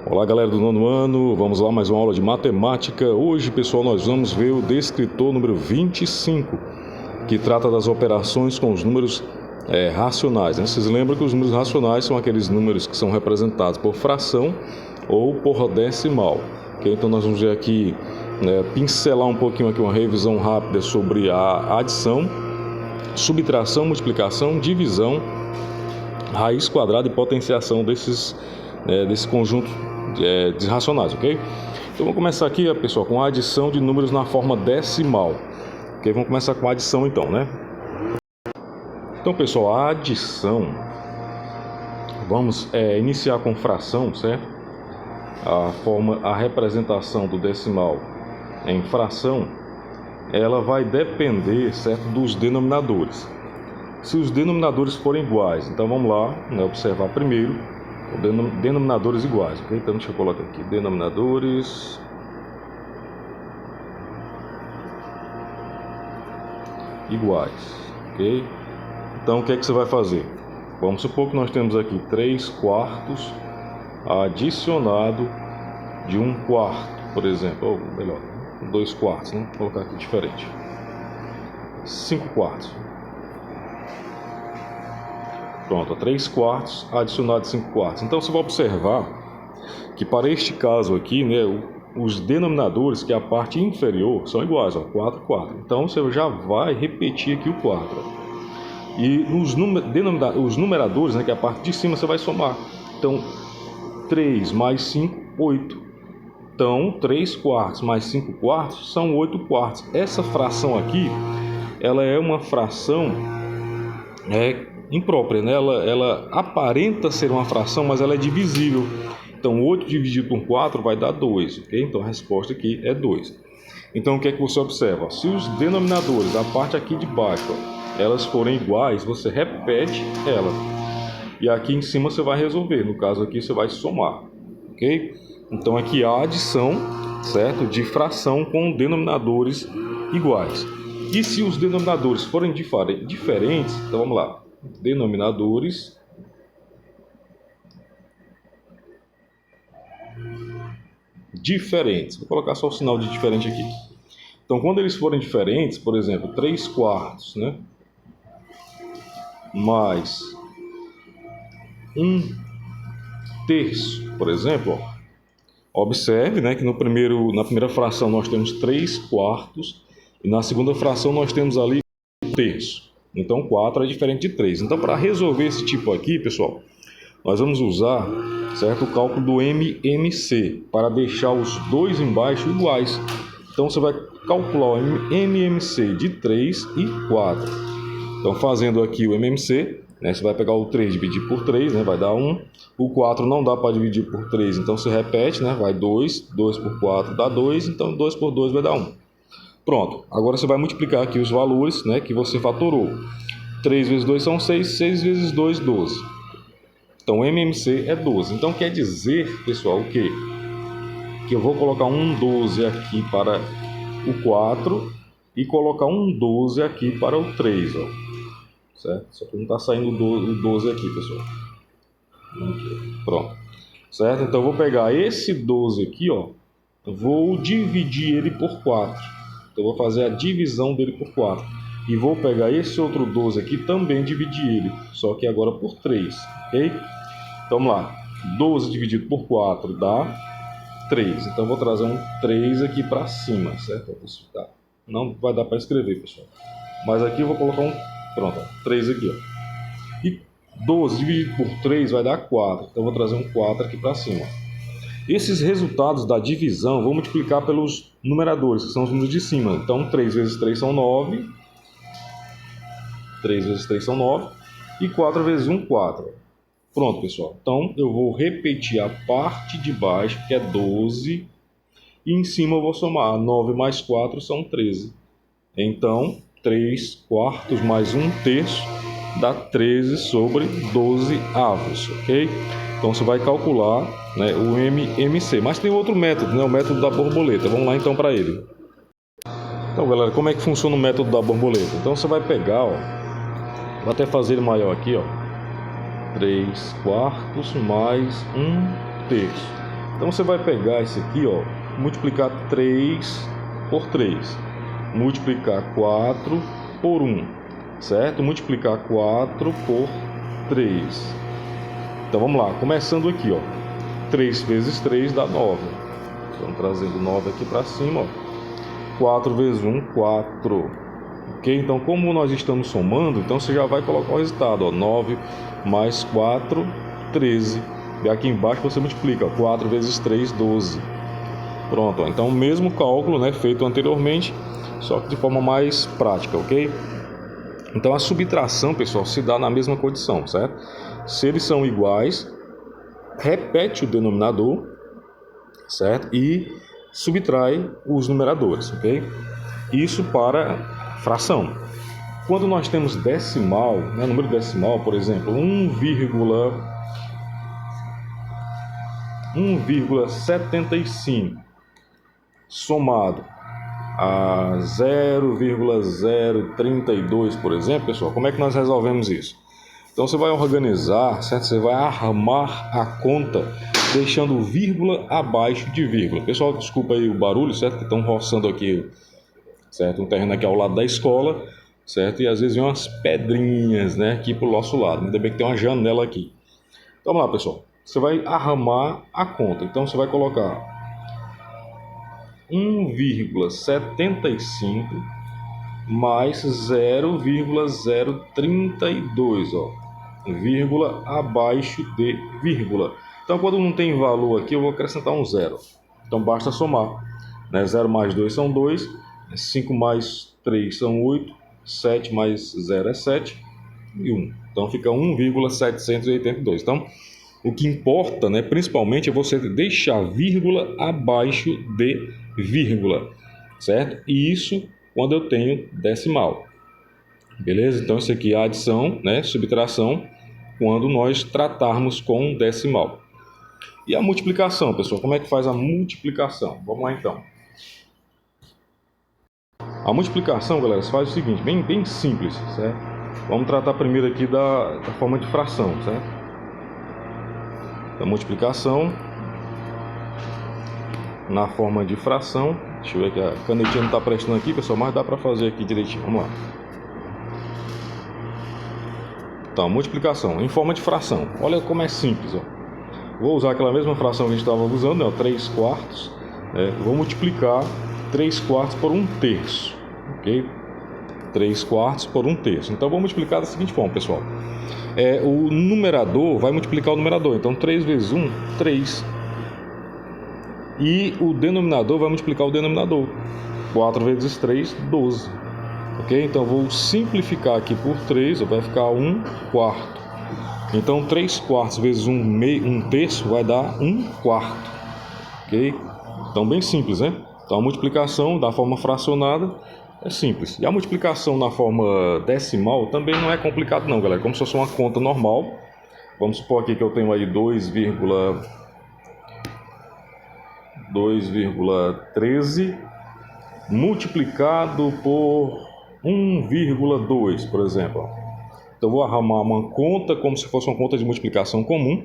Olá galera do nono ano, vamos lá mais uma aula de matemática. Hoje pessoal nós vamos ver o descritor número 25, que trata das operações com os números racionais, né? Vocês lembram que os números racionais são aqueles números que são representados por fração ou por decimal, okay? Então nós vamos ver aqui, pincelar um pouquinho aqui uma revisão rápida sobre a adição, subtração, multiplicação, divisão, raiz quadrada e potenciação desse conjunto de racionais, ok? Então vamos começar aqui, pessoal, com a adição de números na forma decimal. Ok? Vamos começar com a adição então, né? Então, pessoal, a adição, vamos iniciar com fração, certo? A representação do decimal em fração, ela vai depender, certo, dos denominadores. Se os denominadores forem iguais, então vamos lá, observar primeiro denominadores iguais, ok? Então deixa eu colocar aqui, denominadores iguais, ok? Então o que é que você vai fazer? Vamos supor que nós temos aqui 3/4 adicionado de 1/4, por exemplo, ou melhor, 2/4, né? Vou colocar aqui diferente, 5/4. Pronto, 3/4 adicionado de 5/4. Então você vai observar que para este caso aqui, os denominadores, que é a parte inferior, são iguais, 4, 4. Então você já vai repetir aqui o 4. E os numeradores, que é a parte de cima, você vai somar. Então 3 mais 5, 8. Então 3/4 mais 5/4 são 8/4. Essa fração aqui, ela é uma fração imprópria, né? Ela aparenta ser uma fração, mas ela é divisível. Então 8 dividido por 4 vai dar 2, ok? Então a resposta aqui é 2. Então o que é que você observa? Se os denominadores, a parte aqui de baixo, elas forem iguais, você repete ela. E aqui em cima você vai resolver. No caso aqui você vai somar, ok? Então aqui há a adição, certo, de fração com denominadores iguais. E se os denominadores forem diferentes, então vamos lá. Denominadores diferentes. Vou colocar só o sinal de diferente aqui. Então, quando eles forem diferentes, por exemplo, 3/4, né? Mais 1/3, por exemplo, ó. Observe, que na primeira fração nós temos 3/4 e na segunda fração nós temos ali 1/3. Então 4 é diferente de 3. Então para resolver esse tipo aqui, pessoal, nós vamos usar, certo, o cálculo do MMC para deixar os dois embaixo iguais. Então você vai calcular o MMC de 3 e 4. Então fazendo aqui o MMC, você vai pegar o 3 e dividir por 3, vai dar 1. O 4 não dá para dividir por 3, então se repete, vai 2. 2 por 4 dá 2, então 2 por 2 vai dar 1. Pronto, agora você vai multiplicar aqui os valores, que você fatorou. 3 vezes 2 são 6, 6 vezes 2, 12. Então, MMC é 12. Então, quer dizer, pessoal, o quê? Que eu vou colocar um 12 aqui para o 4 e colocar um 12 aqui para o 3, ó. Certo? Só que não está saindo o 12 aqui, pessoal. Aqui. Pronto. Certo? Então, eu vou pegar esse 12 aqui, ó. Vou dividir ele por 4. Então, eu vou fazer a divisão dele por 4. E vou pegar esse outro 12 aqui, também dividir ele, só que agora por 3, ok? Então, vamos lá. 12 dividido por 4 dá 3. Então, eu vou trazer um 3 aqui para cima, certo? Não vai dar para escrever, pessoal. Mas aqui eu vou colocar pronto, 3 aqui, ó. E 12 dividido por 3 vai dar 4. Então, eu vou trazer um 4 aqui para cima. Esses resultados da divisão vou multiplicar pelos numeradores, que são os números de cima. Então, 3 vezes 3 são 9. 3 vezes 3 são 9. E 4 vezes 1, 4. Pronto, pessoal. Então, eu vou repetir a parte de baixo, que é 12. E em cima eu vou somar. 9 mais 4 são 13. Então, 3/4 mais 1/3 dá 13 sobre 12 avos, ok? Então, você vai calcular, o MMC. Mas tem outro método, o método da borboleta. Vamos lá, então, para ele. Então, galera, como é que funciona o método da borboleta? Então, você vai pegar, ó, vou até fazer ele maior aqui, ó. 3/4 mais 1/3. Então você vai pegar esse aqui, ó, multiplicar 3 por 3, multiplicar 4 por 1, certo? Multiplicar 4 por 3. Então vamos lá, começando aqui, ó. 3 vezes 3 dá 9. Então trazendo 9 aqui para cima, ó. 4 vezes 1, 4. Ok? Então como nós estamos somando, então você já vai colocar o resultado, ó. 9 mais 4, 13. E aqui embaixo você multiplica, ó. 4 vezes 3, 12. Pronto, ó. Então o mesmo cálculo, né, feito anteriormente, só que de forma mais prática, ok? Então a subtração, pessoal, se dá na mesma condição, certo? Se eles são iguais, repete o denominador, certo? E subtrai os numeradores, ok? Isso para fração. Quando nós temos decimal, né, número decimal, por exemplo, 1,75 somado a 0,032, por exemplo, pessoal, como é que nós resolvemos isso? Então você vai organizar, certo? Você vai armar a conta deixando vírgula abaixo de vírgula. Pessoal, desculpa aí o barulho, certo? Que estão roçando aqui, certo? Um terreno aqui ao lado da escola, certo? E às vezes vem umas pedrinhas, né, aqui pro nosso lado. Ainda bem que tem uma janela aqui. Então vamos lá, pessoal. Você vai armar a conta. Então você vai colocar 1,75 mais 0,032, ó. Vírgula abaixo de vírgula. Então, quando não tem valor aqui, eu vou acrescentar um zero. Então, basta somar, né? 0 mais 2 são 2, 5 mais 3 são 8, 7 mais 0 é 7 e 1. Então, fica 1,782. Então, o que importa, né, principalmente, é você deixar vírgula abaixo de vírgula, certo? E isso quando eu tenho decimal. Beleza? Então, isso aqui é a adição, né, subtração, quando nós tratarmos com decimal. E a multiplicação, pessoal? Como é que faz a multiplicação? Vamos lá, então. A multiplicação, galera, se faz o seguinte, bem simples, certo? Vamos tratar primeiro aqui da forma de fração, certo? A multiplicação na forma de fração. Deixa eu ver que a canetinha não está prestando aqui, pessoal, mas dá para fazer aqui direitinho. Vamos lá. Então, multiplicação em forma de fração. Olha como é simples, ó. Vou usar aquela mesma fração que a gente estava usando, né, 3 quartos. Vou multiplicar 3 quartos por 1/3. Ok? 3 quartos por 1/3. Então, vou multiplicar da seguinte forma, pessoal. O numerador vai multiplicar o numerador. Então, 3 vezes 1, 3. E o denominador vai multiplicar o denominador. 4 vezes 3, 12. Ok? Então, vou simplificar aqui por 3, vai ficar 1/4. Então, 3 quartos vezes 1/3 vai dar 1/4. Ok? Então, bem simples, né? Então, a multiplicação da forma fracionada é simples. E a multiplicação na forma decimal também não é complicado não, galera. Como se fosse uma conta normal. Vamos supor aqui que eu tenho aí 2,13 multiplicado por 1,2, por exemplo. Então, vou arrumar uma conta como se fosse uma conta de multiplicação comum.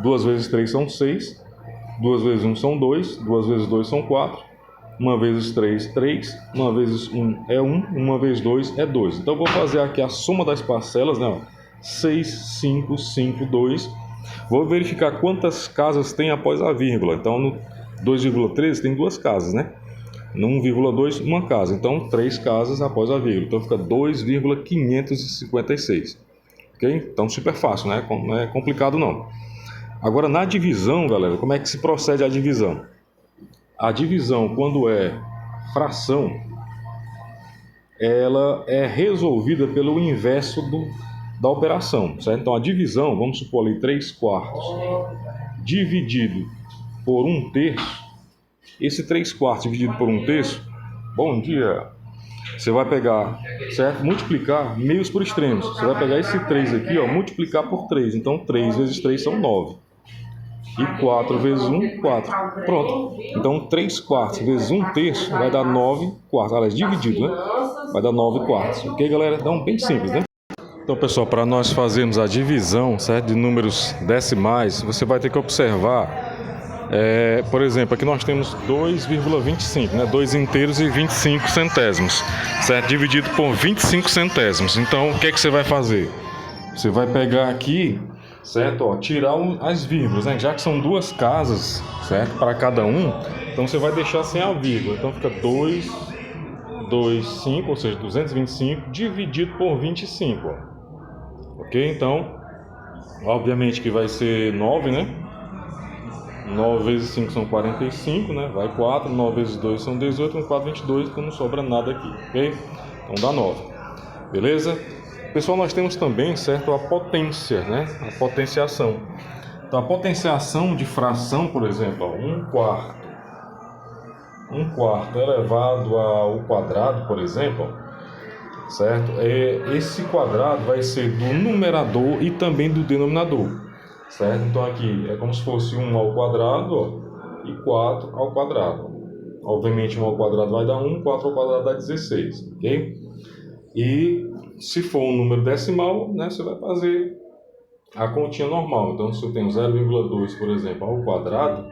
2 vezes 3 são 6. 2 vezes 1 são 2. 2 vezes 2 são 4. 1 vezes 3, 3. 1 vezes 1 é 1. 1 vezes 2 é 2. Então, vou fazer aqui a soma das parcelas, né? 6, 5, 5, 2. Vou verificar quantas casas tem após a vírgula. Então, no 2,13 tem 2 casas, né? No 1,2, uma casa. Então, 3 casas após a vírgula. Então, fica 2,556. Ok? Então, super fácil, né? Não é complicado, não. Agora, na divisão, galera, como é que se procede a divisão? A divisão, quando é fração, ela é resolvida pelo inverso da operação, certo? Então, a divisão, vamos supor ali 3 quartos, dividido por 1/3. Esse 3 quartos dividido por 1/3, bom dia, você vai pegar, certo? Multiplicar meios por extremos. Você vai pegar esse 3 aqui, ó, multiplicar por 3. Então, 3 vezes 3 são 9. E 4 vezes 1, 4. Pronto. Então, 3 quartos vezes 1/3 vai dar 9 quartos. Aliás, dividido, né? Vai dar 9 quartos. Ok, galera? Então, bem simples, né? Então, pessoal, para nós fazermos a divisão, certo, de números decimais, você vai ter que observar Por exemplo, aqui nós temos 2,25, né? 2 inteiros e 25 centésimos, certo? Dividido por 25 centésimos. Então, o que é que você vai fazer? Você vai pegar aqui, certo? Ó, tirar as vírgulas, né? Já que são duas casas, certo? Para cada um, então você vai deixar sem a vírgula. Então fica 225, ou seja, 225 dividido por 25, ó. Ok? Então, obviamente que vai ser 9, né? 9 vezes 5 são 45, né? Vai 4, 9 vezes 2 são 18, 4, 22, então não sobra nada aqui, ok? Então dá 9, beleza? Pessoal, nós temos também, certo, a potência, né? A potenciação. Então a potenciação de fração, por exemplo, ó, 1/4 elevado ao quadrado, por exemplo, ó, certo? Esse quadrado vai ser do numerador e também do denominador. Certo? Então aqui é como se fosse 1 ao quadrado, ó, e 4 ao quadrado. Obviamente 1 ao quadrado vai dar 1, 4 ao quadrado dá 16, ok? E se for um número decimal, né, você vai fazer a continha normal. Então se eu tenho 0,2, por exemplo, ao quadrado,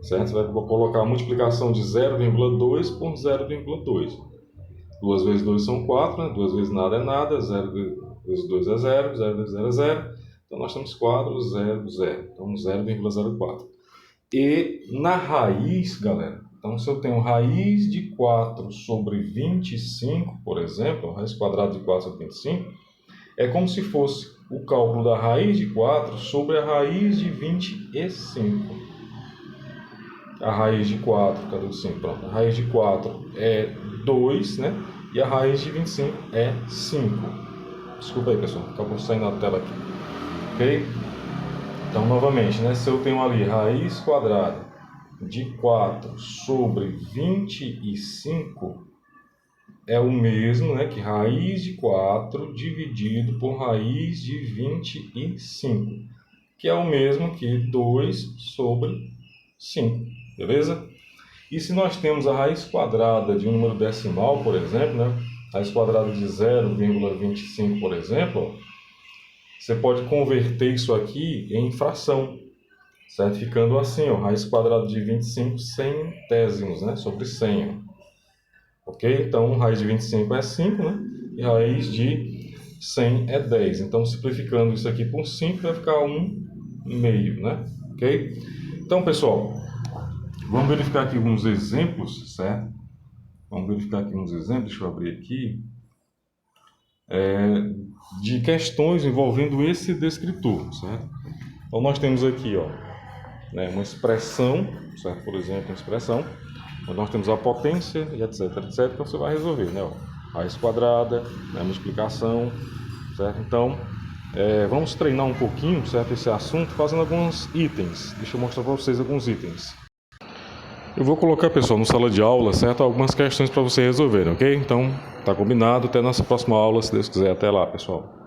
certo? Você vai colocar a multiplicação de 0,2 por 0,2. 2 vezes 2 são 4, né? 2 vezes nada é nada, 0 vezes 2 é 0, 0 vezes 0 é 0. Então, nós temos 4, 0, 0. Então, 0,04. E na raiz, galera, então se eu tenho raiz de 4 sobre 25, por exemplo, raiz quadrada de 4 sobre 25, é como se fosse o cálculo da raiz de 4 sobre a raiz de 25. A raiz de 4, cadê o 5? Pronto. A raiz de 4 é 2, né? E a raiz de 25 é 5. Desculpa aí, pessoal, acabou saindo na tela aqui. Ok? Então, novamente, né? Se eu tenho ali raiz quadrada de 4 sobre 25, é o mesmo, né, que raiz de 4 dividido por raiz de 25, que é o mesmo que 2 sobre 5, beleza? E se nós temos a raiz quadrada de um número decimal, por exemplo, né, raiz quadrada de 0,25, por exemplo, ó, você pode converter isso aqui em fração, certo? Ficando assim, ó, raiz quadrada de 25 centésimos, né? Sobre 100, ó. Ok? Então, raiz de 25 é 5, né? E raiz de 100 é 10. Então, simplificando isso aqui por 5, vai ficar 1/2, né? Ok? Então, pessoal, vamos verificar aqui alguns exemplos, certo? Vamos verificar aqui uns exemplos, deixa eu abrir aqui. De questões envolvendo esse descritor, certo? Então nós temos aqui, ó, né, uma expressão, certo? Por exemplo, uma expressão, onde nós temos a potência e etc, etc, que você vai resolver, né? Ó, raiz quadrada, né, multiplicação, certo? Então, vamos treinar um pouquinho, certo, esse assunto, fazendo alguns itens. Deixa eu mostrar para vocês alguns itens. Eu vou colocar, pessoal, no sala de aula, certo? Algumas questões para vocês resolverem, ok? Então, tá combinado. Até a nossa próxima aula, se Deus quiser. Até lá, pessoal.